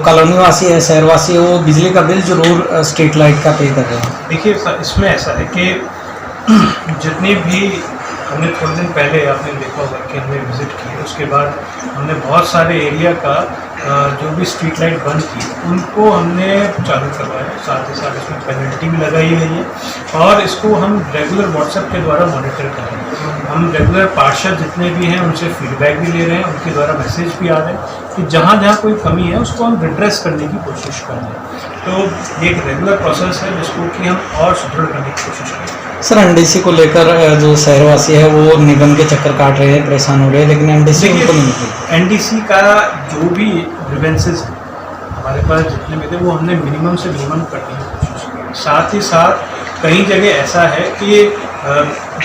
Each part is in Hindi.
कॉलोनी वासी है, शहरवासी है, वो बिजली का बिल जरूर स्ट्रीट लाइट का पे कर रहे हैं। देखिए इसमें ऐसा है कि जितने भी हमने थोड़े दिन पहले आपने देखा होगा कि हमने विज़िट की, उसके बाद हमने बहुत सारे एरिया का जो भी स्ट्रीट लाइट बंद की उनको हमने चालू करवाया, साथ ही साथ इसमें पेनल्टी भी लगाई गई है और इसको हम रेगुलर व्हाट्सएप के द्वारा मॉनिटर कर रहे हैं। हम रेगुलर पार्षद जितने भी हैं उनसे फीडबैक भी ले रहे हैं, उनके द्वारा मैसेज भी आ रहे हैं कि जहाँ जहाँ कोई कमी है उसको हम रिड्रेस करने की कोशिश कर रहे हैं। तो ये एक रेगुलर प्रोसेस है जिसको कि हम और सुदृढ़ करने की कोशिश कर रहे हैं। सर, एनडीसी को लेकर जो शहरवासी है वो निगम के चक्कर काट रहे हैं, परेशान हो रहे हैं, लेकिन एनडीसी उनको नहीं मिलती। एनडीसी का जो भी ग्रीवेंसेस हमारे पास जितने भी थे वो हमने मिनिमम से मिनिमम करने की कोशिश की। साथ ही साथ कई जगह ऐसा है कि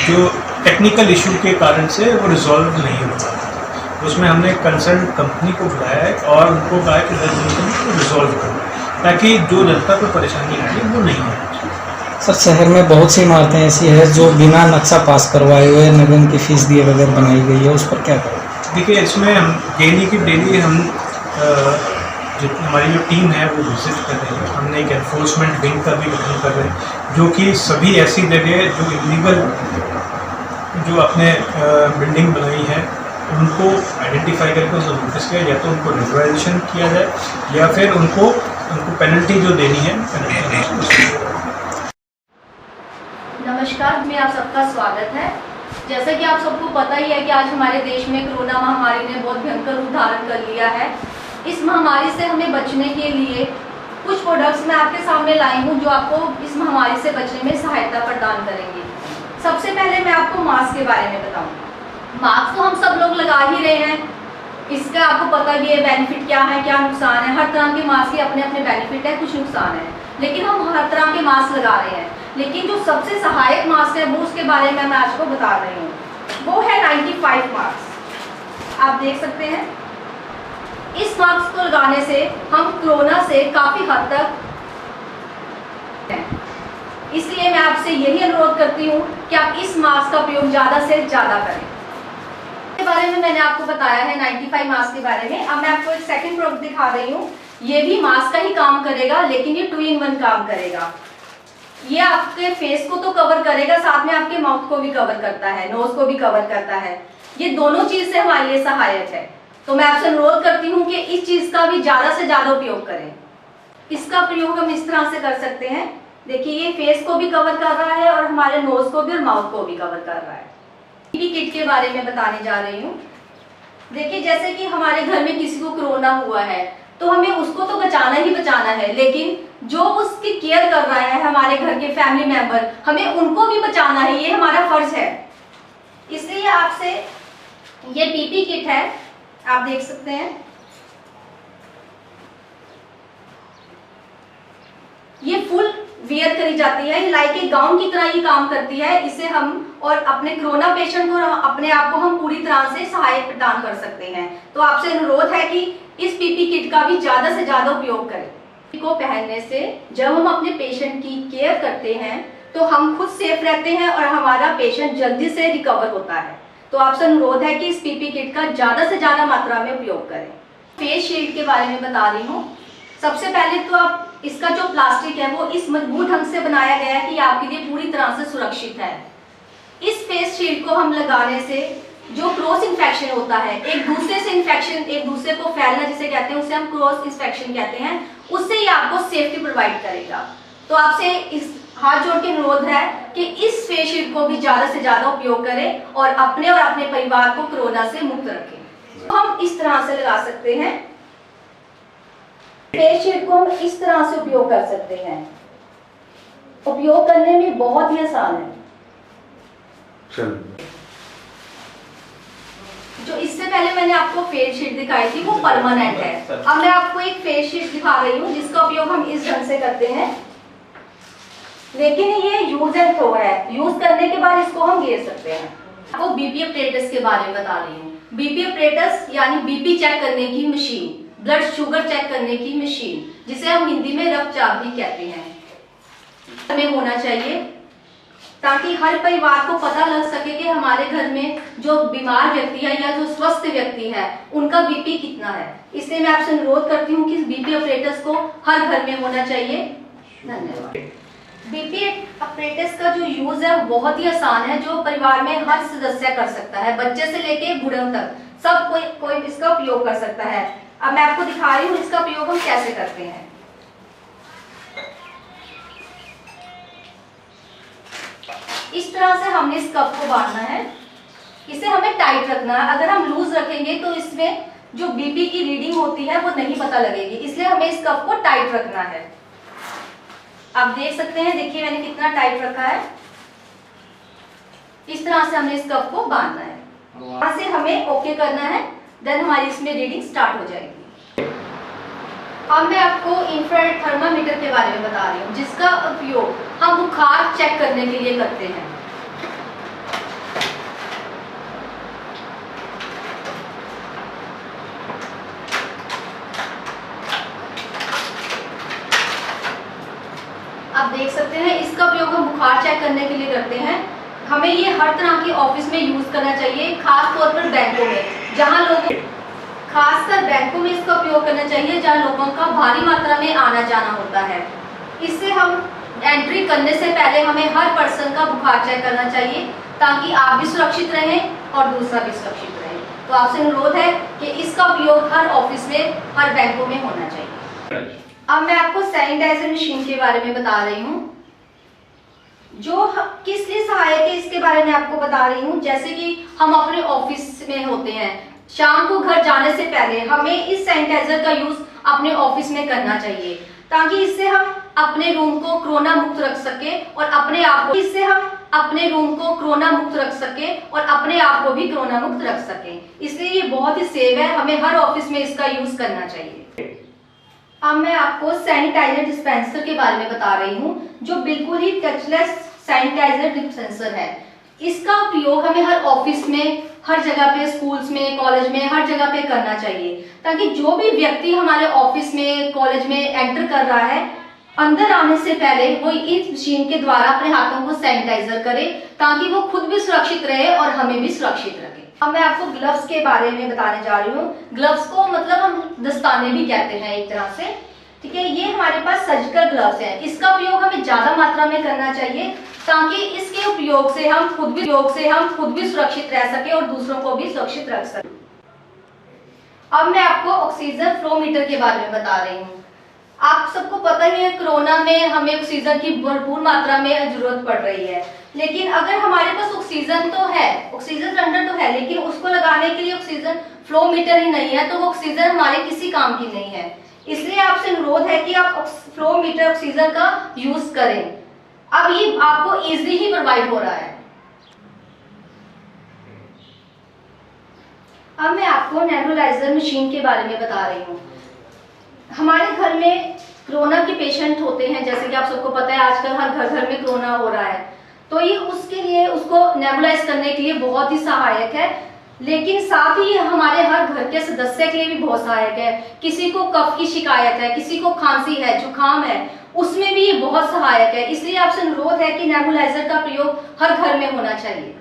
जो टेक्निकल इशू के कारण से वो रिजॉल्व नहीं हो पाता, उसमें हमने कंसर्न कंपनी को बुलाया है और उनको कहा कि 10 दिन में रिजॉल्व करो ताकि जो जनता को परेशानी आ रही है वो नहीं आए। सर, शहर में बहुत सी इमारतें ऐसी है जो बिना नक्शा पास करवाए हुए निगम की फीस दिए बगैर बनाई गई है, उस पर क्या करें? देखिए इसमें हम डेली की डेली हम हमारी जो टीम है वो विजिट कर रही है। हमने एक एनफोर्समेंट विंग का भी गठन कर रहे हैं जो कि सभी ऐसी जगह जो इलीगल जो अपने बिल्डिंग बनाई है उनको आइडेंटिफाई करके उनको नोटिस किया, या तो उनको रेगुलाइजेशन किया जाए या फिर उनको पेनल्टी जो देनी है पेनल्टी। नमस्कार, में आप सबका स्वागत है। जैसा कि आप सबको पता ही है कि आज हमारे देश में कोरोना महामारी ने बहुत भयंकर रूप धारण कर लिया है। इस महामारी से हमें बचने के लिए कुछ प्रोडक्ट्स मैं आपके सामने लाई हूँ जो आपको इस महामारी से बचने में सहायता प्रदान करेंगे। सबसे पहले मैं आपको मास्क के बारे में बताऊँ। मास्क तो हम सब लोग लगा ही रहे हैं, इसका आपको पता भी है बेनिफिट क्या है क्या नुकसान है। हर तरह के मास्क के अपने अपने बेनिफिट है, कुछ नुकसान है, लेकिन हम हर तरह के मास्क लगा रहे हैं। लेकिन जो सबसे सहायक मास्क है वो उसके बारे में मैं आपको बता रही हूँ, वो है 95 मास्क। आप देख सकते हैं इस मास्क को लगाने से हम कोरोना से काफी हद तक हैं। इसलिए मैं आपसे यही अनुरोध करती हूँ कि आप इस मास्क का प्रयोग ज्यादा से ज्यादा करें। इसके बारे में मैंने आपको बताया है 95 मास्क के बारे में। अब मैं आपको एक सेकंड प्रोडक्ट दिखा रही हूँ। ये भी मास्क का ही काम करेगा, लेकिन ये 2-in-1 काम करेगा। ये आपके फेस को तो कवर करेगा, साथ में आपके माउथ को भी कवर करता है, नोज को भी कवर करता है। ये दोनों चीज से हमारे लिए सहायक है। तो मैं आपसे अनुरोध करती हूँ कि इस चीज का भी ज्यादा से ज्यादा उपयोग करें। इसका प्रयोग हम इस तरह से कर सकते हैं। देखिए ये फेस को भी कवर कर रहा है और हमारे नोज को भी और माउथ को भी कवर कर रहा है। पीपी किट के बारे में बताने जा रही हूँ। देखिए जैसे कि हमारे घर में किसी को कोरोना हुआ है तो हमें उसको तो बचाना ही बचाना है, लेकिन जो उसकी केयर कर रहा है हमारे घर के फैमिली मेंबर, हमें उनको भी बचाना है, ये हमारा फर्ज है। इसलिए आपसे ये पीपी किट है, आप देख सकते हैं। ये फुल वियर करी जाती है, ये लाइक एक गाउन की तरह ही काम करती है। इसे हम और अपने कोरोना पेशेंट को अपने आप को हम पूरी तरह से सहायता प्रदान कर सकते हैं। तो आपसे अनुरोध है कि इस पीपी किट का भी ज्यादा से ज्यादा उपयोग करें। को पहनने से जब हम अपने पेशेंट की केयर करते हैं तो हम खुद सेफ रहते हैं और हमारा पेशेंट जल्दी से रिकवर होता है। तो आपसे अनुरोध है कि इस पीपी किट का ज्यादा से ज्यादा मात्रा में उपयोग करें। फेस शील्ड के बारे में बता रही हूँ। सबसे पहले तो आप इसका जो प्लास्टिक है वो इस मजबूत ढंग से बनाया गया है कि आपके लिए पूरी तरह से सुरक्षित है। इस फेस शील्ड को हम लगाने से जो क्रॉस इन्फेक्शन होता है, एक दूसरे से इन्फेक्शन, एक दूसरे को फैलना जिसे कहते हैं, उसे हम क्रॉस इन्फेक्शन कहते हैं, उससे ही आपको सेफ्टी प्रोवाइड करेगा। तो आपसे इस हाथ जोड़ के अनुरोध है कि इस फेस शील्ड को भी ज्यादा से ज्यादा उपयोग करें और अपने परिवार को कोरोना से मुक्त रखें। तो हम इस तरह से लगा सकते हैं। फेस शील्ड को हम इस तरह से उपयोग कर सकते हैं। उपयोग करने में बहुत ही आसान है। जो इससे पहले मैंने आपको फेस शील्ड दिखाई थी वो परमानेंट है। अब मैं आपको एक फेस शील्ड दिखा रही हूँ जिसका उपयोग हम इस ढंग से करते हैं, लेकिन ये यूज एंड थ्रो है। यूज करने के बाद इसको हम गिर सकते हैं। आपको बीपी अपरेटस के बारे में बता रही हूँ। बीपी अपरेटस यानी बीपी चेक करने की मशीन, ब्लड शुगर चेक करने की मशीन, जिसे हम हिंदी में रक्तचाप भी कहते हैं, हमें होना चाहिए ताकि हर परिवार को पता लग सके कि हमारे घर में जो बीमार व्यक्ति है या जो स्वस्थ व्यक्ति है उनका बीपी कितना है। इसलिए मैं आपसे अनुरोध करती हूँ कि बीपी ऑपरेटर्स को हर घर में होना चाहिए। धन्यवाद। बीपी ऑपरेटर्स का जो यूज है वो बहुत ही आसान है, जो परिवार में हर सदस्य कर सकता है, बच्चे से लेके बूढ़ों तक सब कोई इसका उपयोग कर सकता है। अब मैं आपको दिखा रही हूँ इसका उपयोग हम कैसे करते हैं। इस तरह से हमने इस कप को बांधना है, इसे हमें टाइट रखना है। अगर हम लूज रखेंगे तो इसमें जो बीपी की रीडिंग होती है वो नहीं पता लगेगी, इसलिए हमें इस कप को टाइट रखना है। आप देख सकते हैं, देखिए मैंने कितना टाइट रखा है। इस तरह से हमें इस कप को बांधना है, वहां से हमें ओके करना है, देन हमारी इसमें रीडिंग स्टार्ट हो जाएगी। अब मैं आपको इंफ्रारेड थर्मामीटर के बारे में बता रही हूँ, जिसका उपयोग हम बुखार चेक करने के लिए करते हैं। आप देख सकते हैं इसका उपयोग हम बुखार चेक करने के लिए करते हैं। हमें ये हर तरह के ऑफिस में यूज करना चाहिए, खास तौर पर बैंकों में, जहां लोग खासकर बैंकों में इसका उपयोग करना चाहिए जहां लोगों का भारी मात्रा में आना जाना होता है। इससे हम एंट्री करने से पहले हमें हर पर्सन का बुखार चेक करना चाहिए, ताकि आप भी सुरक्षित रहें और दूसरा भी सुरक्षित रहे। तो आपसे अनुरोध है कि इसका उपयोग हर ऑफिस में, हर बैंकों में होना चाहिए। अब मैं आपको सैनिटाइजर मशीन के बारे में बता रही हूँ, जो किस लिए सहायक है इसके बारे में आपको बता रही हूँ। जैसे कि हम अपने ऑफिस में होते हैं, शाम को घर जाने से पहले हमें इस सैनिटाइजर का यूज अपने ऑफिस में करना चाहिए, ताकि इससे हम अपने रूम को कोरोना मुक्त रख सके और अपने आप को भी कोरोना मुक्त रख सके। इसलिए ये बहुत ही सेफ है, हमें हर ऑफिस में इसका यूज करना चाहिए। अब मैं आपको सैनिटाइजर डिस्पेंसर के बारे में बता रही हूँ, जो बिल्कुल ही टचलेस सैनिटाइजर डिस्पेंसर है। इसका उपयोग हमें हर ऑफिस में, हर जगह पे, स्कूल्स में, कॉलेज में, हर जगह पे करना चाहिए, ताकि जो भी व्यक्ति हमारे ऑफिस में, कॉलेज में एंटर कर रहा है, अंदर आने से पहले वो इस मशीन के द्वारा अपने हाथों को सैनिटाइजर करे, ताकि वो खुद भी सुरक्षित रहे और हमें भी सुरक्षित रखे। अब मैं आपको ग्लव्स के बारे में बताने जा रही हूँ। ग्लव्स को मतलब हम दस्ताने भी कहते हैं एक तरह से, ठीक है। ये हमारे पास सर्जिकल ग्लव्स हैं। इसका उपयोग हमें ज्यादा मात्रा में करना चाहिए, ताकि इसके उपयोग से हम खुद भी सुरक्षित रह सके और दूसरों को भी सुरक्षित रख सके। अब मैं आपको ऑक्सीजन फ्लो मीटर के बारे में बता रही हूँ। आप सबको पता ही है, कोरोना में हमें ऑक्सीजन की भरपूर मात्रा में जरूरत पड़ रही है, लेकिन अगर हमारे पास ऑक्सीजन तो है, ऑक्सीजन सिलेंडर तो है, लेकिन उसको लगाने के लिए ऑक्सीजन फ्लो मीटर ही नहीं है, तो वो ऑक्सीजन हमारे किसी काम की नहीं है। इसलिए आपसे अनुरोध है कि आप फ्लो मीटर ऑक्सीजन का यूज करें। अब ये आपको इजीली ही प्रोवाइड हो रहा है। अब मैं आपको नेबुलाइजर मशीन के बारे में बता रही हूँ। हमारे घर में कोरोना के पेशेंट होते हैं, जैसे कि आप सबको पता है आजकल हर घर में कोरोना हो रहा है, तो ये उसके लिए, उसको नेबुलाइज करने के लिए बहुत ही सहायक है, लेकिन साथ ही हमारे हर घर के सदस्य के लिए भी बहुत सहायक है। किसी को कफ की शिकायत है, किसी को खांसी है, जुकाम है, उसमें भी ये बहुत सहायक है। इसलिए आपसे अनुरोध है कि नेबुलाइजर का प्रयोग हर घर में होना चाहिए।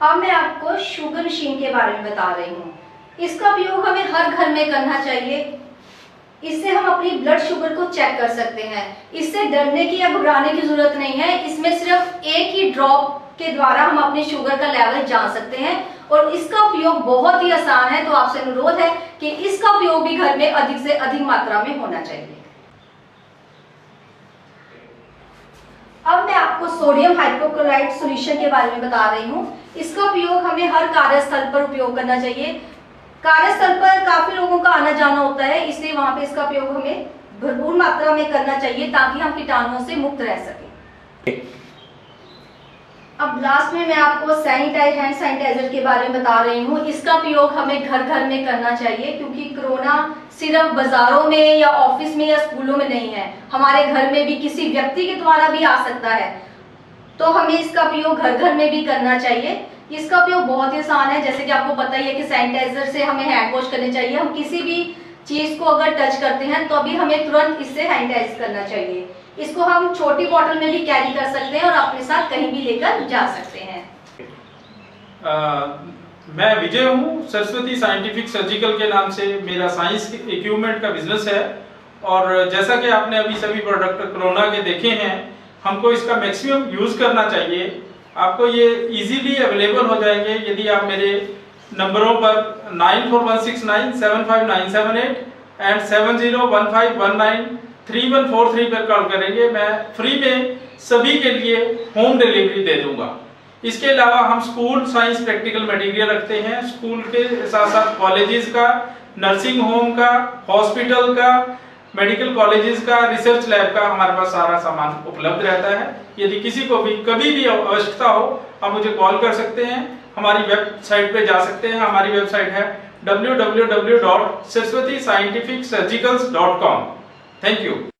अब मैं आपको शुगर मशीन के बारे में बता रही हूँ। इसका उपयोग हमें हर घर में करना चाहिए। इससे हम अपनी ब्लड शुगर को चेक कर सकते हैं। इससे डरने की या घबराने की जरूरत नहीं है। इसमें सिर्फ एक ही ड्रॉप के द्वारा हम अपने शुगर का लेवल जान सकते हैं और इसका उपयोग बहुत ही आसान है। तो आपसे अनुरोध है कि इसका उपयोग भी घर में अधिक से अधिक मात्रा में होना चाहिए। अब मैं आपको सोडियम हाइपोक्लोराइड सॉल्यूशन के बारे में बता रही हूँ। इसका उपयोग हमें हर कार्यस्थल पर उपयोग करना चाहिए। कार्यस्थल पर काफी लोगों का आना जाना होता है, इसलिए वहां पे इसका उपयोग हमें भरपूर मात्रा में करना चाहिए, ताकि हम कीटाणुओं से मुक्त रह सकें। अब लास्ट में मैं आपको हैंड सैनिटाइजर के बारे में बता रही हूँ। इसका उपयोग हमें घर घर में करना चाहिए, क्योंकि कोरोना सिर्फ बाजारों में या ऑफिस में या स्कूलों में नहीं है, हमारे घर में भी किसी व्यक्ति के द्वारा भी आ सकता है। तो हमें इसका उपयोग घर घर में भी करना चाहिए। इसका उपयोग बहुत ही आसान है, जैसे कि आपको पता ही है कि सैनिटाइजर से हमें हैंड वॉश करने चाहिए। हम किसी भी चीज़ को अगर टच करते हैं तो अभी हमें तुरंत इससे सैनिटाइज करना चाहिए। इसको हम छोटी बॉटल में भी कैरी कर सकते हैं और अपने साथ कहीं भी लेकर जा सकते हैं। मैं विजय हूँ, सरस्वती साइंटिफिक सर्जिकल के नाम से मेरा साइंस इक्विपमेंट का बिजनेस है। और जैसा कि आपने अभी सभी प्रोडक्ट कोरोना के देखे हैं, हमको इसका मैक्सिमम यूज़ करना चाहिए। आपको ये इजीली अवेलेबल हो जाएंगे यदि आप मेरे नंबरों पर 9416975978 एंड 7015193143 पर कॉल करेंगे। मैं फ्री में सभी के लिए होम डिलीवरी दे दूंगा। इसके अलावा हम स्कूल साइंस प्रैक्टिकल मटेरियल रखते हैं, स्कूल के साथ साथ कॉलेजेस का, नर्सिंग होम का, हॉस्पिटल का, मेडिकल कॉलेजेस का, रिसर्च लैब का हमारे पास सारा सामान उपलब्ध रहता है। यदि किसी को भी कभी भी आवश्यकता हो आप मुझे कॉल कर सकते हैं, हमारी वेबसाइट पे जा सकते हैं। हमारी वेबसाइट है www.saraswatiscientificsurgicals.com। Thank you.